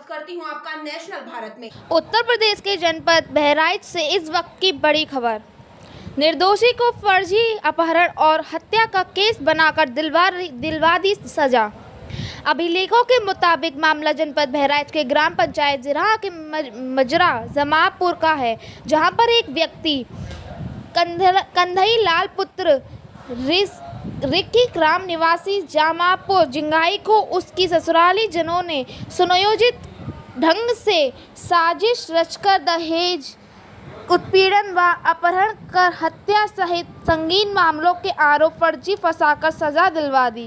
स्वागत करती हूं आपका नेशनल भारत में। उत्तर प्रदेश के जनपद बहराइच से इस वक्त की बड़ी खबर। निर्दोषी को फर्जी अपहरण और हत्या का केस बनाकर दिलवा दी सजा। अभिलेखों के मुताबिक मामला जनपद बहराइच के ग्राम पंचायत जिराहा के मजरा जमापुर का है, जहां पर एक व्यक्ति कंधई लाल पुत्र रिक्की ग्राम निवासी जामापुर जिंगाई को उसकी ससुराली जनों ने सुनियोजित ढंग से साजिश रचकर दहेज उत्पीड़न व अपहरण कर हत्या सहित संगीन मामलों के आरोप फर्जी फंसाकर सजा दिलवा दी।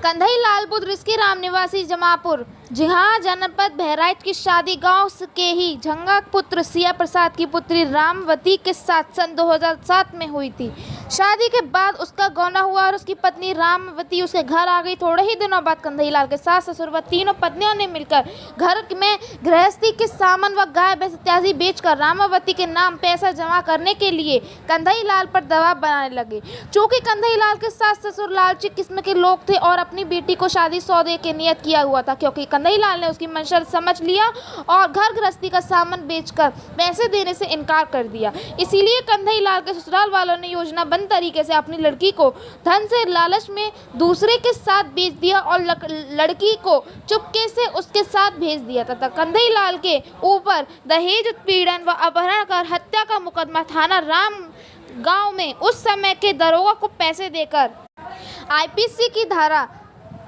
कंधई लाल पुत्र रिक्की राम निवासी जमापुर जिहां जनपद बहराइच की शादी गांव के ही झंगा पुत्र सिया प्रसाद की पुत्री रामवती के साथ सन 2007 में हुई थी। शादी के बाद उसका गौना हुआ और उसकी पत्नी रामवती उसके घर आ गई। थोड़े ही दिनों बाद कंधई लाल के सास ससुर व तीनों पत्नियों ने मिलकर घर में गृहस्थी के सामान व गाय भैंस इत्यादि बेचकर रामावती के नाम पैसा जमा करने के लिए कंधई लाल पर दबाव बनाने लगे। चूँकि कंधई लाल के सास ससुर लालची किस्म के लोग थे और अपनी बेटी को शादी सौदे के नियत किया हुआ था, क्योंकि कंधई लाल ने उसकी मंशा समझ लिया और घर गृहस्थी का सामान बेचकर पैसे देने से इनकार कर दिया। इसीलिए कंधई लाल के ससुराल वालों ने योजनाबद्ध तरीके से अपनी लड़की को धन से लालच में दूसरे के साथ बेच दिया और लड़की को चुपके से उसके साथ भेज दिया तथा कंधई लाल के ऊपर दहेज उत्पीड़न व अपहरण कर हत्या का मुकदमा थाना राम गांव में उस समय के दरोगा को पैसे देकर आईपीसी की धारा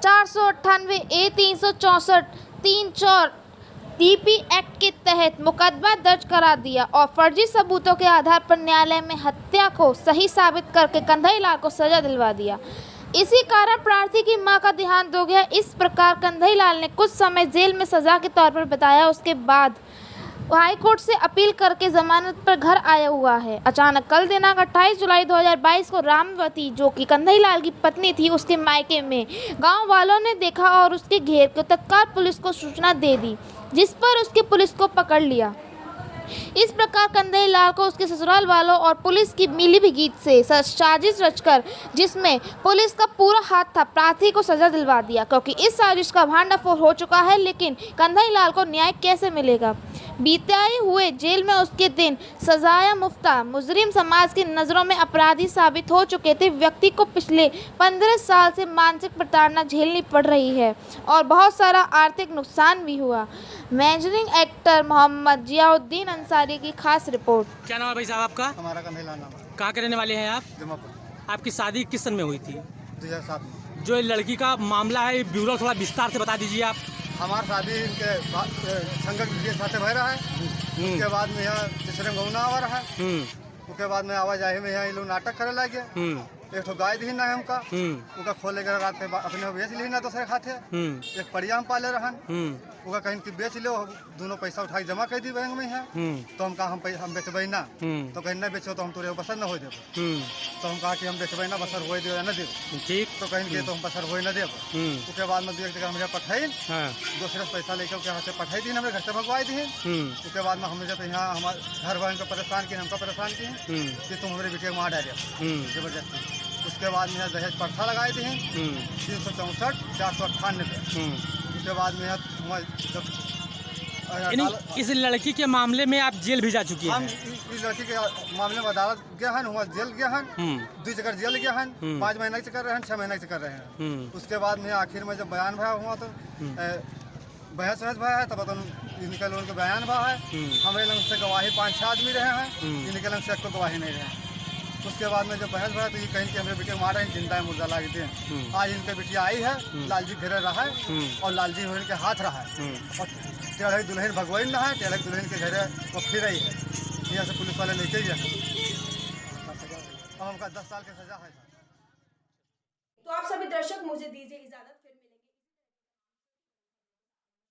498 ए 364 3 टीपी एक्ट के तहत मुकदमा दर्ज करा दिया और फर्जी सबूतों के आधार पर न्यायालय में हत्या को सही साबित करके कंधई लाल को सजा दिलवा दिया। इसी कारण प्रार्थी की मां का देहांत हो गया। इस प्रकार कंधई लाल ने कुछ समय जेल में सजा के तौर पर बिताया। उसके बाद हाई कोर्ट से अपील करके जमानत पर घर आया हुआ है। अचानक कल दिनांक 28 जुलाई 2022 को रामवती, जो कि कंधई लाल की पत्नी थी, उसके मायके में गांव वालों ने देखा और उसके घेर के तत्काल पुलिस को सूचना दे दी, जिस पर उसके पुलिस को पकड़ लिया। इस प्रकार कंधई लाल को उसके ससुराल वालों और पुलिस की मिलीभगत से साजिश रचकर, जिसमें पुलिस का पूरा हाथ था, प्रार्थी को सजा दिलवा दिया। क्योंकि इस साजिश का भांडाफोड़ हो चुका है, लेकिन कंधई लाल को न्याय कैसे मिलेगा? बीते हुए जेल में उसके दिन सजाया मुफ्ता मुजरिम समाज की नज़रों में अपराधी साबित हो चुके थे व्यक्ति को पिछले 15 साल से मानसिक प्रताड़ना झेलनी पड़ रही है और बहुत सारा आर्थिक नुकसान भी हुआ। मैनेजिंग एक्टर मोहम्मद जियाउद्दीन अंसारी की खास रिपोर्ट। क्या नाम है भाई साहब आपका? हमारा कंधई लाल नाम है। कहाँ के रहने वाले हैं आप? जमापुर। आपकी शादी किस सन में हुई थी? 2007 में। जो लड़की का मामला है, ब्यूरो थोड़ा विस्तार से बता दीजिए आप। हमारी शादी इनके संगत के साथ भय रहा है। उसके बाद में यहाँ तीसरे गौना आवा रहा है। उसके बाद में आवाजाही में यहाँ ये लोग नाटक करे लगे। एक तो गाय दी ना है उनका खोले के रात में अपने बेच ली ना दूसरे खाते। एक परिया हम पाले रहन उनका कहीं कि बेच लो, दोनों पैसा उठा जमा कर दी बैंक में है। तो हम कहा हम बेचबे ना, तो कहीं ना बेचो तो हम तुरे बसर न हो देव। तो हम कहा कि हम बेचबे ना, बसर हो दे न देव। ठीक। तो कहीं के तो हम बसर हो न देव। उसके बाद में एक जगह हमें पठाई दूसरे से पैसा लेकर के यहाँ से पठाई दी, हमें घर से भगवाई दी। उसके बाद में हमें जब यहाँ हमारे घर वाले को परेशान किए, हमको परेशान किए कि तुम हमारे बेटे को मार डाले जबरदस्ती। उसके बाद में दहेज पर्चा लगाए थे 364 498। उसके बाद में जब इस लड़की के मामले में आप जेल भी जा चुकी हैं? हम इस लड़की के मामले में अदालत गए हैं, वहाँ जेल गए हैं, 2 जगह जेल गए हैं। 5 महीने से कर रहे हैं, 6 महीने से कर रहे हैं। उसके बाद में आखिर में जब बयान भया हुआ तो बहस भया है, तब इनके लोगों के बयान भा है। हमारे लोग से गवाही 5-6 आदमी रहे हैं, इनके लोग से एक तो गवाही नहीं रहे। उसके बाद में जब बहस भरा तो ये कहीं कि हमारे बेटे मारा है, जिंदा मुर्दा ला के दें। आज इनके बेटिया आई है, लालजी घरे रहा है और लालजी के हाथ रहा है और टेढ़ई दुल्हन भगवान रहा है, टेढ़ई दुल्हन के घरे वो फिर रही है। यहाँ से पुलिस वाले लेके गए और हमका 10 साल की सजा है। तो आप सभी दर्शक मुझे दीजिए इजाजत।